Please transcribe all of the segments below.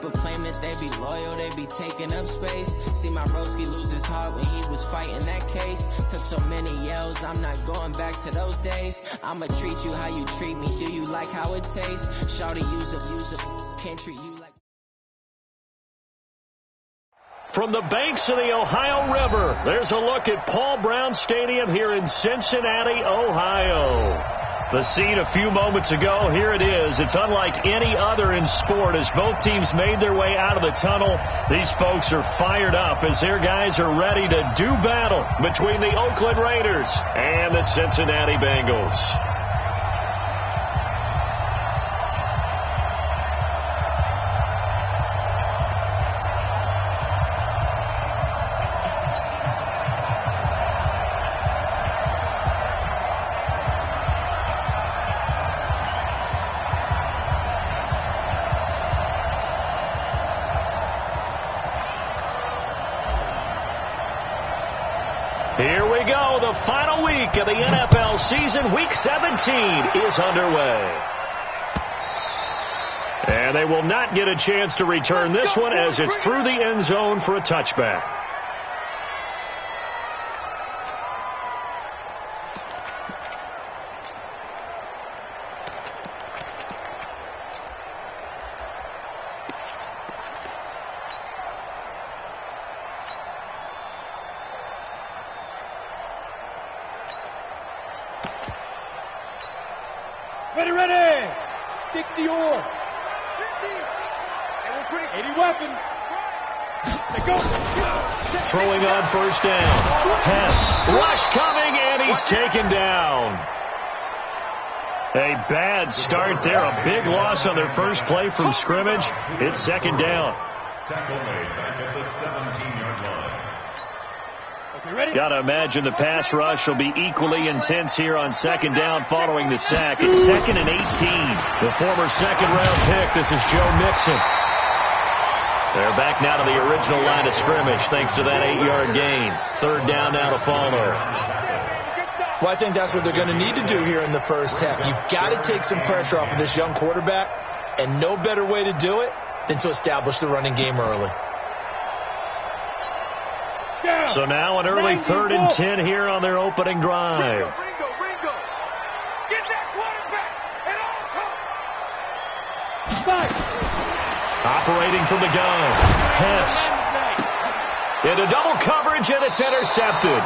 People claim that they be loyal, they be taking up space. See my broski lose his heart when he was fighting that case. Took so many yells, I'm not going back to those days. I'ma treat you how you treat me, do you like how it tastes? Shawty use up, can't treat you like... From the banks of the Ohio River, there's a look at Paul Brown Stadium here in Cincinnati, Ohio. The scene a few moments ago, here it is. It's unlike any other in sport as both teams made their way out of the tunnel. These folks are fired up as their guys are ready to do battle between the Oakland Raiders and the Cincinnati Bengals. Here we go. The final week of the NFL season. Week 17 is underway. And they will not get a chance to return this one as it's through the end zone for a touchback. Ready. 60 or 80 weapon. They go. Throwing on first down. Pass. Rush coming, and he's taken down. A bad start there. A big loss on their first play from scrimmage. It's second down. Tackle made back at the 17-yard line. Got to imagine the pass rush will be equally intense here on second down following the sack. It's 2nd and 18. The former second-round pick, this is Joe Mixon. They're back now to the original line of scrimmage thanks to that 8-yard gain. Third down now to follow. Well, I think that's what they're going to need to do here in the first half. You've got to take some pressure off of this young quarterback, and no better way to do it than to establish the running game early. So now an early 3rd and 10 here on their opening drive. Ringo. Get that quarterback at all costs. Operating from the gun. Hess. Into double coverage, and it's intercepted.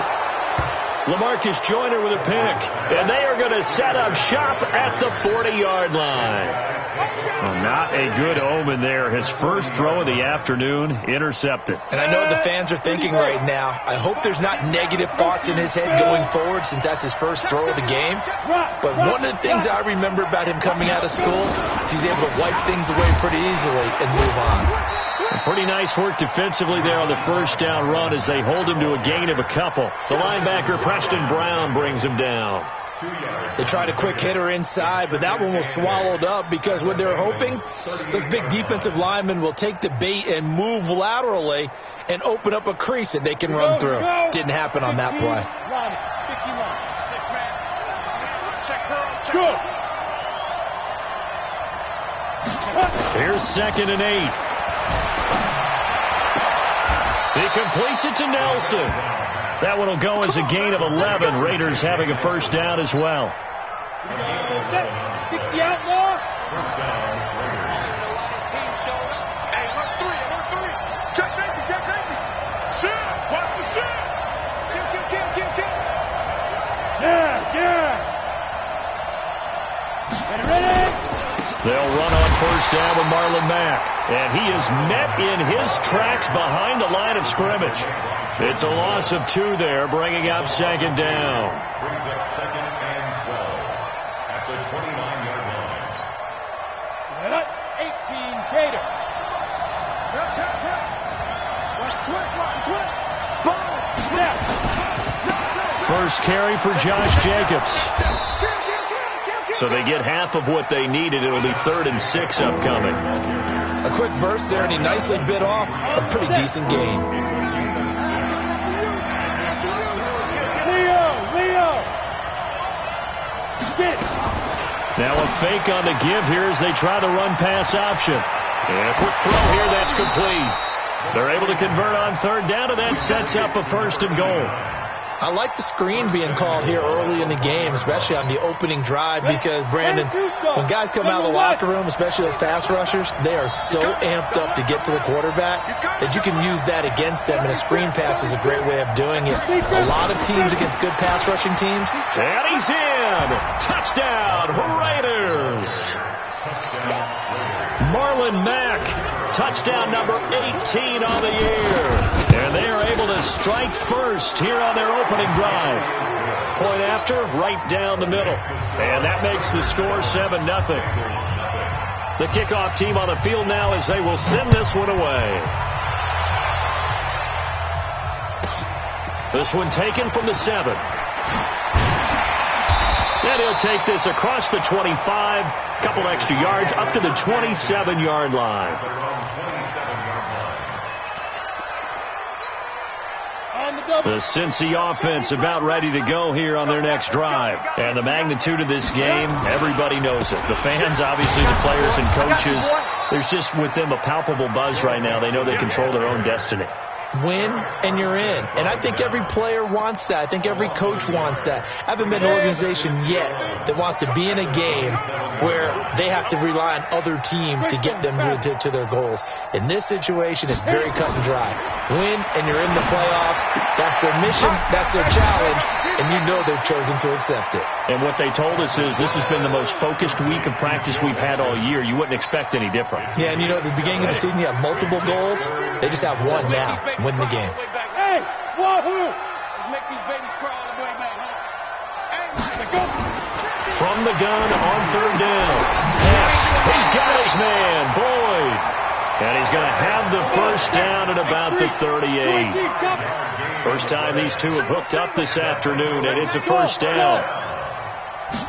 LaMarcus Joyner with a pick. And they are going to set up shop at the 40-yard line. Well, not a good omen there. His first throw of the afternoon intercepted. And I know what the fans are thinking right now. I hope there's not negative thoughts in his head going forward since that's his first throw of the game. But one of the things I remember about him coming out of school is he's able to wipe things away pretty easily and move on. Pretty nice work defensively there on the first down run as they hold him to a gain of a couple. The linebacker, Preston Brown, brings him down. They tried a quick hitter inside, but that one was swallowed up because what they're hoping, those big defensive linemen will take the bait and move laterally and open up a crease that they can run through. Didn't happen on that play. Here's 2nd and 8. He completes it to Nelson. That one will go as a gain of 11. Raiders having a first down as well. 60 outlaw. First down, Raiders. Team showing up. Hey, alert 3. Check safety. Shit. Watch the shit. Kill. Yeah. Ready. They'll run on first down with Marlon Mack. And he is met in his tracks behind the line of scrimmage. It's a loss of 2 there, bringing up second down. Brings up 2nd and 12 at the 29-yard line. 18 Gator. First carry for Josh Jacobs. So they get half of what they needed. It'll be 3rd and 6 upcoming. A quick burst there, and he nicely bit off a pretty decent gain. Leo. Now a fake on the give here as they try the run-pass option. And a quick throw here, that's complete. They're able to convert on third down, and that sets up a 1st and goal. I like the screen being called here early in the game, especially on the opening drive, because, Brandon, when guys come out of the locker room, especially those pass rushers, they are so amped up to get to the quarterback that you can use that against them, and a screen pass is a great way of doing it. A lot of teams against good pass rushing teams. And he's in. Touchdown, Raiders. Marlon Mack, touchdown number 18 on the year. And they are able to strike first here on their opening drive. Point after, right down the middle. And that makes the score 7-0. The kickoff team on the field now as they will send this one away. This one taken from the 7. And he'll take this across the 25, a couple extra yards, up to the 27-yard line. The Cincy offense about ready to go here on their next drive. And the magnitude of this game, everybody knows it. The fans, obviously, the players and coaches, there's just with them a palpable buzz right now. They know they control their own destiny. Win, and you're in. And I think every player wants that. I think every coach wants that. I haven't been an organization yet that wants to be in a game where they have to rely on other teams to get them to their goals. In this situation, it's very cut and dry. Win, and you're in the playoffs. That's their mission. That's their challenge. And you know they've chosen to accept it. And what they told us is this has been the most focused week of practice we've had all year. You wouldn't expect any different. Yeah, and you know, at the beginning of the season, you have multiple goals. They just have one now. Win the game. Hey, wahoo! Let's make these babies crawl all the way back, huh? Hey, go! From the gun on third down. Pass. He's got his man, Boyd. And he's going to have the first down at about the 38. First time these two have hooked up this afternoon, and it's a first down.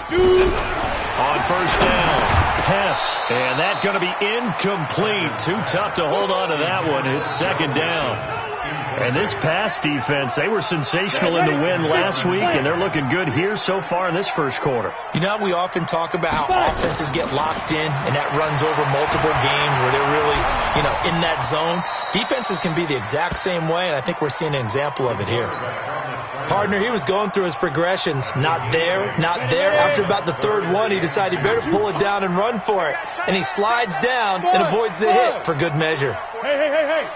On first down, pass, and that's going to be incomplete. Too tough to hold on to that one. It's second down. And this pass defense, they were sensational in the win last week, and they're looking good here so far in this first quarter. You know, we often talk about how offenses get locked in, and that runs over multiple games where they're really, in that zone. Defenses can be the exact same way, and I think we're seeing an example of it here. Partner, he was going through his progressions. Not there, not there. After about the third one, he decided he better pull it down and run for it. And he slides down and avoids the hit for good measure. Hey.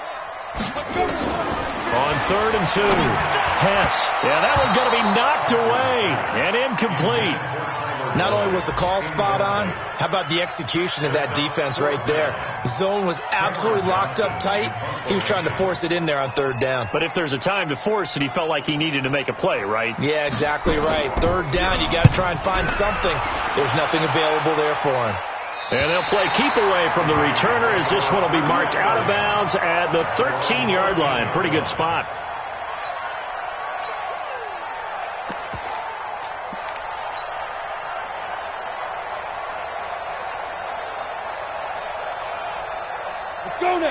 On third and 2. Pass. Yeah, that one's going to be knocked away and incomplete. Not only was the call spot on, how about the execution of that defense right there? The zone was absolutely locked up tight. He was trying to force it in there on third down. But if there's a time to force it, he felt like he needed to make a play, right? Yeah, exactly right. Third down, you got to try and find something. There's nothing available there for him. And they'll play keep away from the returner as this one will be marked out of bounds at the 13-yard line. Pretty good spot.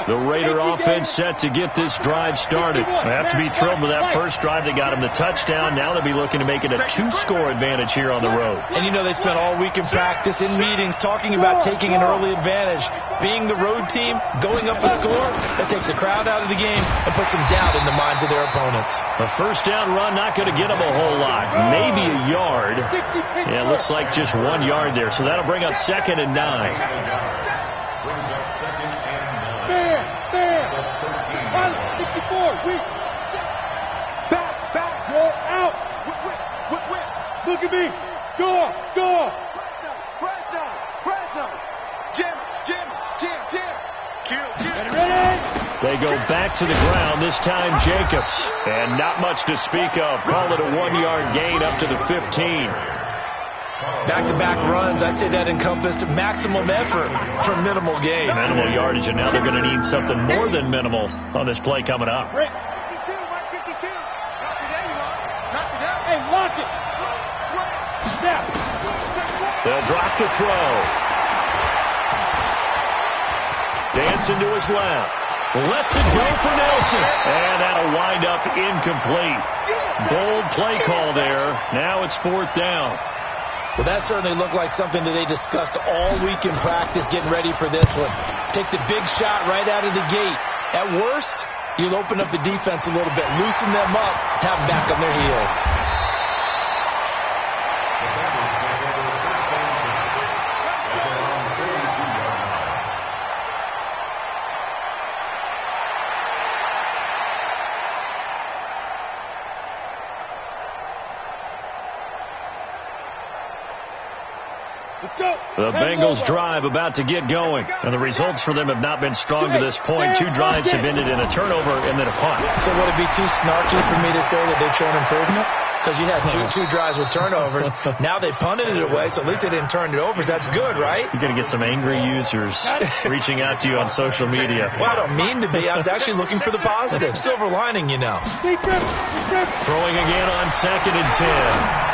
The Raider offense set to get this drive started. They have to be thrilled with that first drive. They got him the touchdown. Now they'll be looking to make it a 2-score advantage here on the road. And they spent all week in practice, in meetings, talking about taking an early advantage. Being the road team, going up a score, that takes the crowd out of the game and puts some doubt in the minds of their opponents. A first down run, not going to get them a whole lot. Maybe a yard. Yeah, it looks like just 1 yard there. So that'll bring up 2nd and 9. Brings up 2nd and 9. Fair. 64. We back, roll out. Whip. Look at me. Go. Fresno. Jim. Kill. Ready? They go back to the ground, this time Jacobs. And not much to speak of. Call it a 1-yard gain up to the 15. Back-to-back runs, I'd say that encompassed maximum effort for minimal gain. Minimal yardage, and now they're going to need something more than minimal on this play coming up. 52, Mike 52. Not today. Hey, lock it. Snap. They'll drop the throw. Dancing to his left. Lets it go for Nelson. And that'll wind up incomplete. Bold play call there. Now it's 4th down. Well, that certainly looked like something that they discussed all week in practice getting ready for this one. Take the big shot right out of the gate. At worst, you'll open up the defense a little bit, loosen them up, have them back on their heels. The Bengals drive about to get going, and the results for them have not been strong to this point. 2 drives have ended in a turnover and then a punt. So would it be too snarky for me to say that they've shown improvement? Because you had two drives with turnovers. Now they punted it away, so at least they didn't turn it over. So that's good, right? You're going to get some angry users reaching out to you on social media. Well, I don't mean to be. I was actually looking for the positive. Silver lining, you know. Throwing again on 2nd and 10.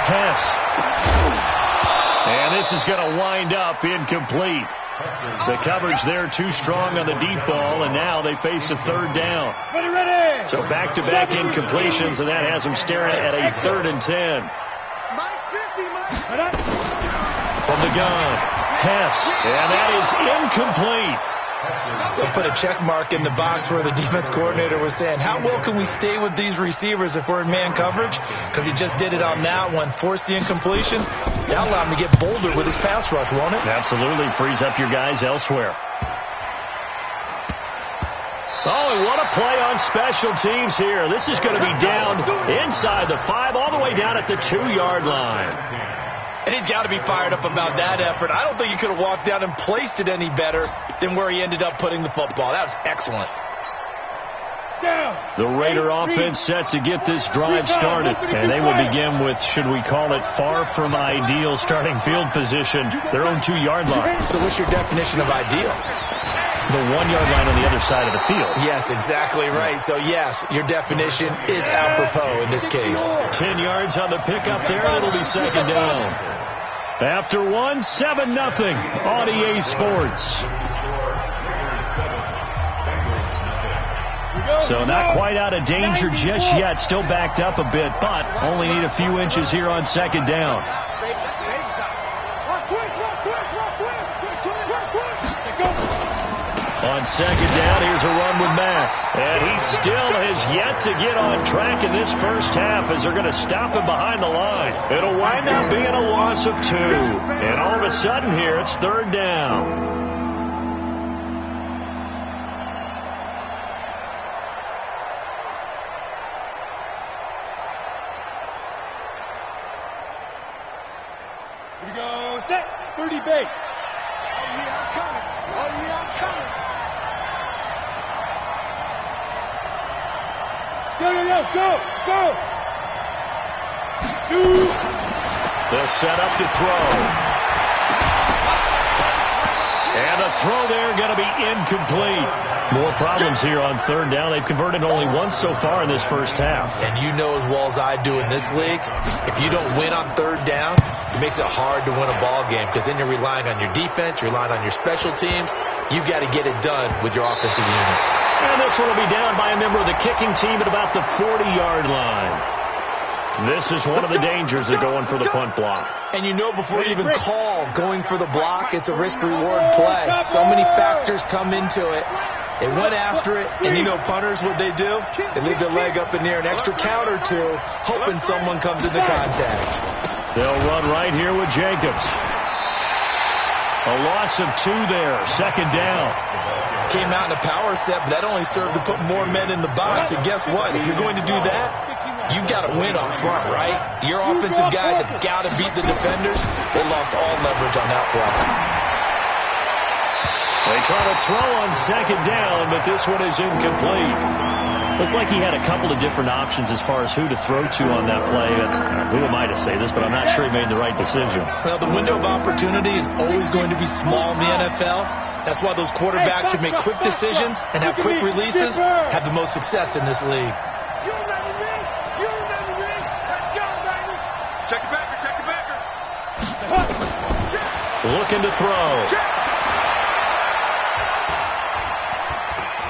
Hess. And this is going to wind up incomplete. The coverage there too strong on the deep ball, and now they face a 3rd down. So back-to-back incompletions, and that has them staring at a 3rd and 10. From the gun, Hess, and that is incomplete. They'll put a check mark in the box where the defense coordinator was saying, how well can we stay with these receivers if we're in man coverage? Because he just did it on that one, forced the incompletion. That'll allow him to get bolder with his pass rush, won't it? Absolutely. Frees up your guys elsewhere. Oh, and what a play on special teams here. This is going to be down inside the 5, all the way down at the 2-yard line. And he's got to be fired up about that effort. I don't think he could have walked down and placed it any better than where he ended up putting the football. That was excellent. The Raider offense set to get this drive started. And they will begin with, should we call it, far from ideal starting field position, their own 2-yard line. So what's your definition of ideal? The 1-yard line on the other side of the field. Yes, exactly right. So, yes, your definition is apropos in this case. 10 yards on the pickup there, and it'll be 2nd down. After 1, 7-0 on EA Sports. So not quite out of danger just yet. Still backed up a bit, but only need a few inches here on 2nd down. On 2nd down, here's a run with Mack. And he still has yet to get on track in this first half as they're going to stop him behind the line. It'll wind up being a loss of 2. And all of a sudden here, it's 3rd down. Here we go, set, 30 base. Oh, yeah, I'm coming. Oh, yeah, I'm coming. Go. Shoot. They'll set up to throw. And a throw there going to be incomplete. More problems here on 3rd down. They've converted only once so far in this first half. And you know as well as I do in this league, if you don't win on 3rd down, it makes it hard to win a ball game because then you're relying on your defense, you're relying on your special teams. You've got to get it done with your offensive unit. And this one will be down by a member of the kicking team at about the 40-yard line. This is one of the dangers of going for the punt block. And you know before you even call going for the block, it's a risk-reward play. So many factors come into it. They went after it, and you know punters, what they do? They leave their leg up in the air, an extra count or two, hoping someone comes into contact. They'll run right here with Jacobs. A loss of 2 there, 2nd down. Came out in a power set, but that only served to put more men in the box. And guess what? If you're going to do that, you've got to win up front, right? Your offensive guys have got to beat the defenders. They lost all leverage on that play. They try to throw on 2nd down, but this one is incomplete. Looked like he had a couple of different options as far as who to throw to on that play. Who am I to say this, but I'm not sure he made the right decision. Well, the window of opportunity is always going to be small in the NFL. That's why those quarterbacks who make quick decisions and have quick releases have the most success in this league. Check the backer. Looking to throw.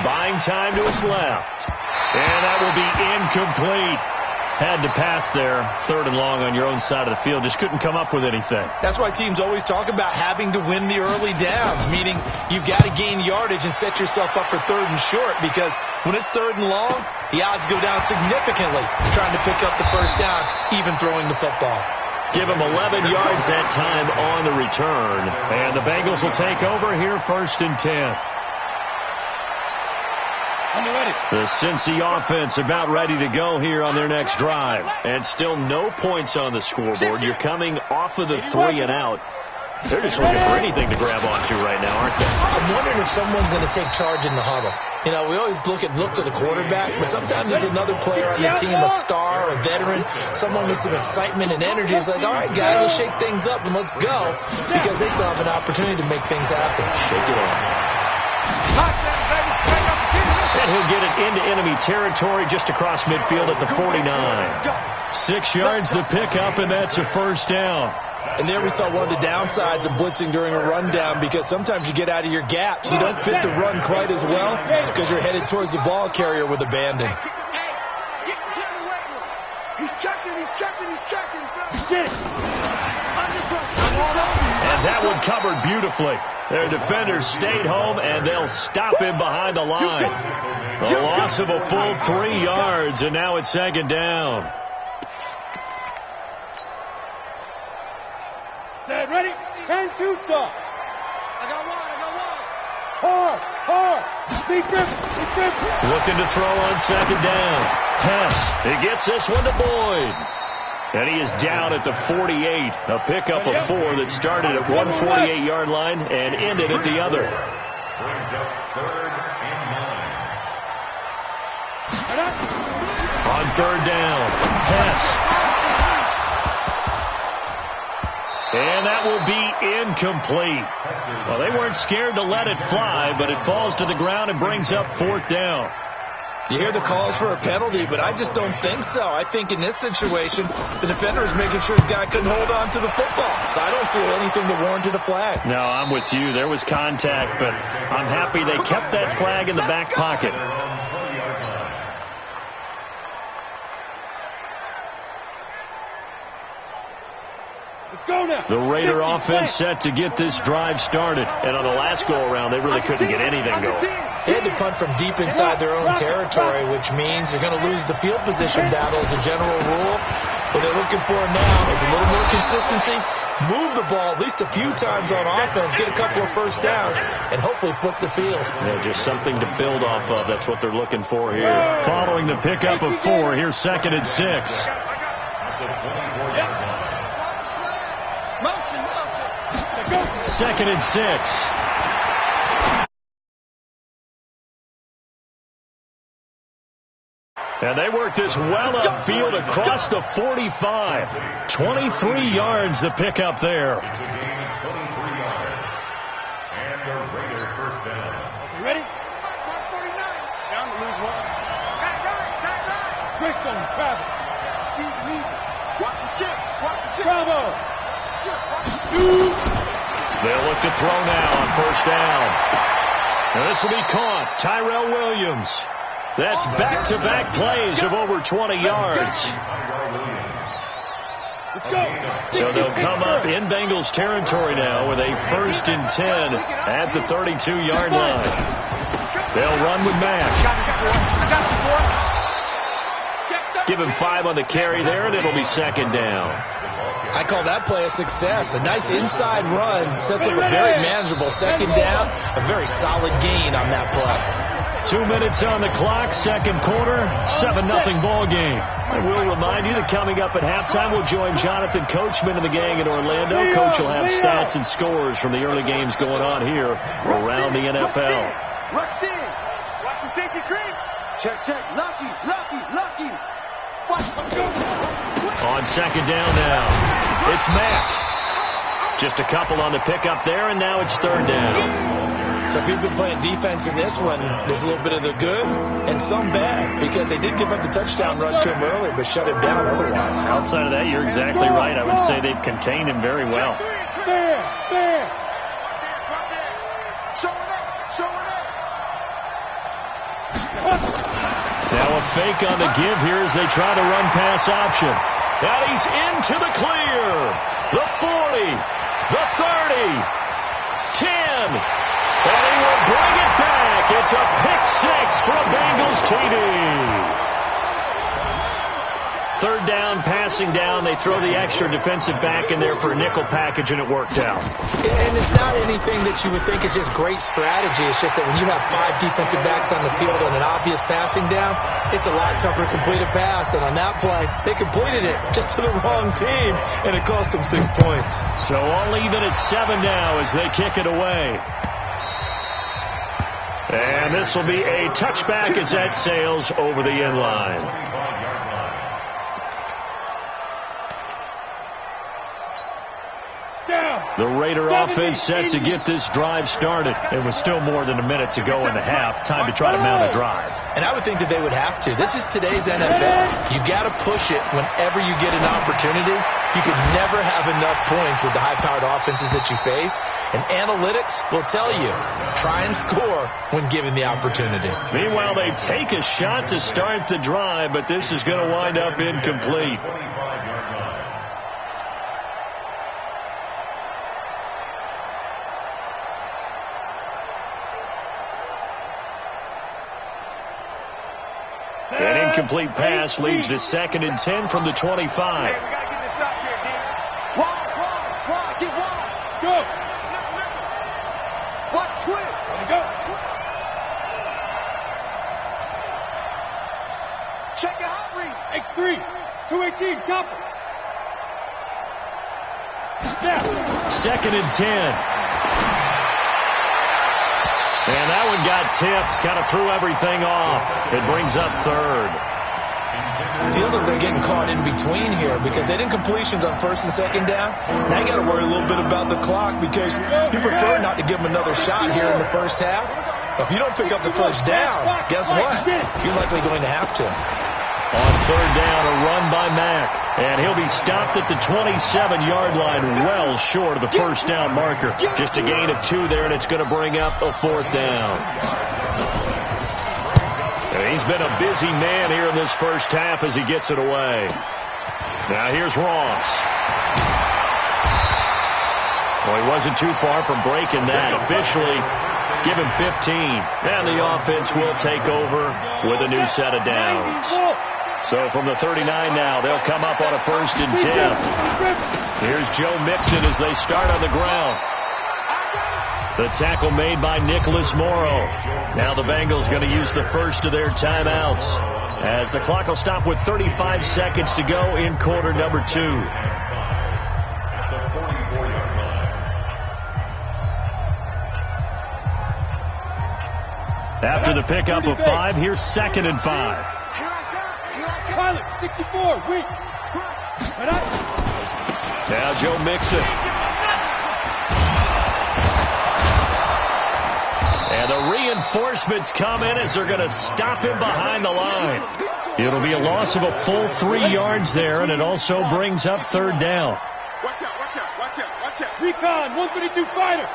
Buying time to his left. And that will be incomplete. Had to pass there, 3rd and long on your own side of the field. Just couldn't come up with anything. That's why teams always talk about having to win the early downs, meaning you've got to gain yardage and set yourself up for 3rd and short, because when it's 3rd and long, the odds go down significantly trying to pick up the first down, even throwing the football. Give them 11 yards that time on the return. And the Bengals will take over here, 1st and 10. The Cincy offense about ready to go here on their next drive. And still no points on the scoreboard. You're coming off of the 3 and out. They're just looking for anything to grab onto right now, aren't they? I'm wondering if someone's going to take charge in the huddle. You know, we always look to the quarterback, but sometimes there's another player on the team, a star, a veteran, someone with some excitement and energy. It's like, all right, guys, let's shake things up and let's go, because they still have an opportunity to make things happen. Shake it off. And he'll get it into enemy territory just across midfield at the 49. 6 yards the pickup, and that's a 1st down. And there we saw one of the downsides of blitzing during a rundown, because sometimes you get out of your gaps. You don't fit the run quite as well because you're headed towards the ball carrier with abandon. He's checking. And that one covered beautifully. Their defenders stayed home, and they'll stop him behind the line. A loss of a full 3 yards, and now it's 2nd down. Set, ready? 10-2 stop. I got one. Hard. Be grip. Looking to throw on 2nd down. Hess, he gets this one to Boyd. And he is down at the 48. A pickup of 4 that started at 148-yard line and ended at the other. Brings up 3rd and 9. On 3rd down, Hess. And that will be incomplete. Well, they weren't scared to let it fly, but it falls to the ground and brings up 4th down. You hear the calls for a penalty, but I just don't think so. I think in this situation, the defender was making sure his guy couldn't hold on to the football. So I don't see anything that warranted a flag. No, I'm with you. There was contact, but I'm happy they kept that flag in the back pocket. The Raider offense set to get this drive started. And on the last go-around, they really couldn't get anything going. They had to punt from deep inside their own territory, which means they're going to lose the field position battle as a general rule. What they're looking for now is a little more consistency, move the ball at least a few times on offense, get a couple of first downs, and hopefully flip the field. Yeah, just something to build off of. That's what they're looking for here. Following the pickup of 4, here's 2nd and 6. Second and 6. And they work this well upfield across the 45. 23 yards the pickup there. It's a gain of 23 yards. And the Raider 1st down. Okay, ready? 149. Down to lose 1. Tight right. Greystone, travel. Watch the ship. Bravo. They'll look to throw now on 1st down. And this will be caught. Tyrell Williams. That's back-to-back plays of over 20 yards. So they'll come up in Bengals territory now with a 1st and 10 at the 32-yard line. They'll run with Mack. Give him 5 on the carry there, and it'll be 2nd down. I call that play a success. A nice inside run sets up a very manageable 2nd down. A very solid gain on that play. 2 minutes on the clock, 2nd quarter, 7-0 ball game. I will remind you that coming up at halftime, we'll join Jonathan Coachman and the gang in Orlando. Coach will have stats and scores from the early games going on here around the NFL. Rush in. Watch the safety creep. Check. Lucky. On 2nd down now, it's Mack. Just a couple on the pickup there, and now it's 3rd down. So if you've been playing defense in this one, there's a little bit of the good and some bad, because they did give up the touchdown run to him earlier, but shut him down otherwise. Outside of that, you're exactly right. I would say they've contained him very well. There. Showing up. Now a fake on the give here as they try to run pass option. And he's into the clear. The 40, the 30, 10. And he will bring it back. It's a pick six for a Bengals TD. Third down, passing down. They throw the extra defensive back in there for a nickel package, and it worked out. And it's not anything that you would think is just great strategy. It's just that when you have 5 defensive backs on the field and an obvious passing down, it's a lot tougher to complete a pass. And on that play, they completed it just to the wrong team, and it cost them 6 points. So all even at 7 now as they kick it away. And this will be a touchback as that sails over the end line. The Raider offense set to get this drive started. It was still more than a minute to go in the half. Time to try to mount a drive. And I would think that they would have to. This is today's NFL. You got to push it whenever you get an opportunity. You could never have enough points with the high-powered offenses that you face. And analytics will tell you, try and score when given the opportunity. Meanwhile, they take a shot to start the drive, but this is going to wind up incomplete. An incomplete pass leads to 2nd and 10 from the 25. We got to get this stop here, D. Wide, get wide. Go. What? Quick. Let me go. Check your hot read. X3. 218, chopper. Snap. 2nd and 10. And that one got tipped, kind of threw everything off. It brings up 3rd. Feels like they're getting caught in between here because they didn't completions on 1st and 2nd down. Now you got to worry a little bit about the clock because you prefer not to give them another shot here in the first half. If you don't pick up the first down, guess what? You're likely going to have to. On 3rd down, a run by Mack. And he'll be stopped at the 27-yard line, well short of the first down marker. Just a gain of 2 there, and it's going to bring up a 4th down. And he's been a busy man here in this first half as he gets it away. Now here's Ross. Well, he wasn't too far from breaking that. Officially, give him 15. And the offense will take over with a new set of downs. So from the 39 now, they'll come up on a 1st and 10. Here's Joe Mixon as they start on the ground. The tackle made by Nicholas Morrow. Now the Bengals going to use the first of their timeouts as the clock will stop with 35 seconds to go in quarter number 2. After the pickup of 5, here's 2nd and 5. Pilot, 64, weak. Now Joe Mixon. And the reinforcements come in as they're going to stop him behind the line. It'll be a loss of a full 3 yards there, and it also brings up 3rd down. Watch out. Recon, 132 fighter.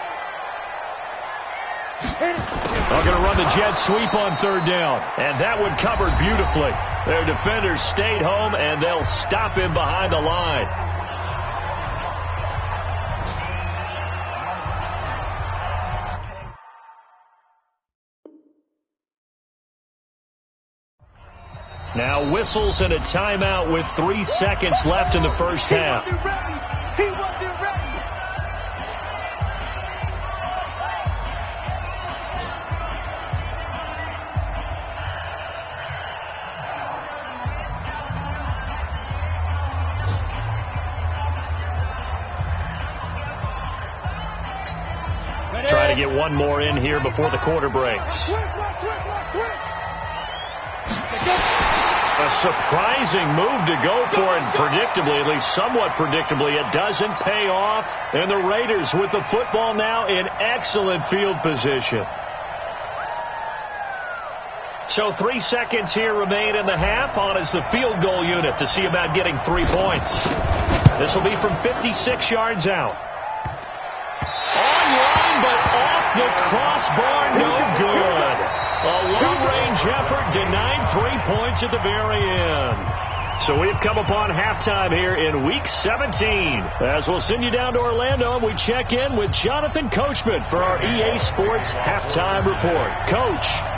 They're going to run the jet sweep on 3rd down, and that one covered beautifully. Their defenders stayed home, and they'll stop him behind the line. Now whistles and a timeout with 3 seconds left in the first half. He wasn't ready. Try to get one more in here before the quarter breaks. A surprising move to go for it, predictably, at least somewhat predictably. It doesn't pay off, and the Raiders with the football now in excellent field position. So 3 seconds here remain in the half. On is the field goal unit to see about getting 3 points. This will be from 56 yards out. On line, but off the crossbar, no good. A long-range effort denied 3 points at the very end. So we've come upon halftime here in Week 17. As we'll send you down to Orlando, and we check in with Jonathan Coachman for our EA Sports Halftime Report. Coach.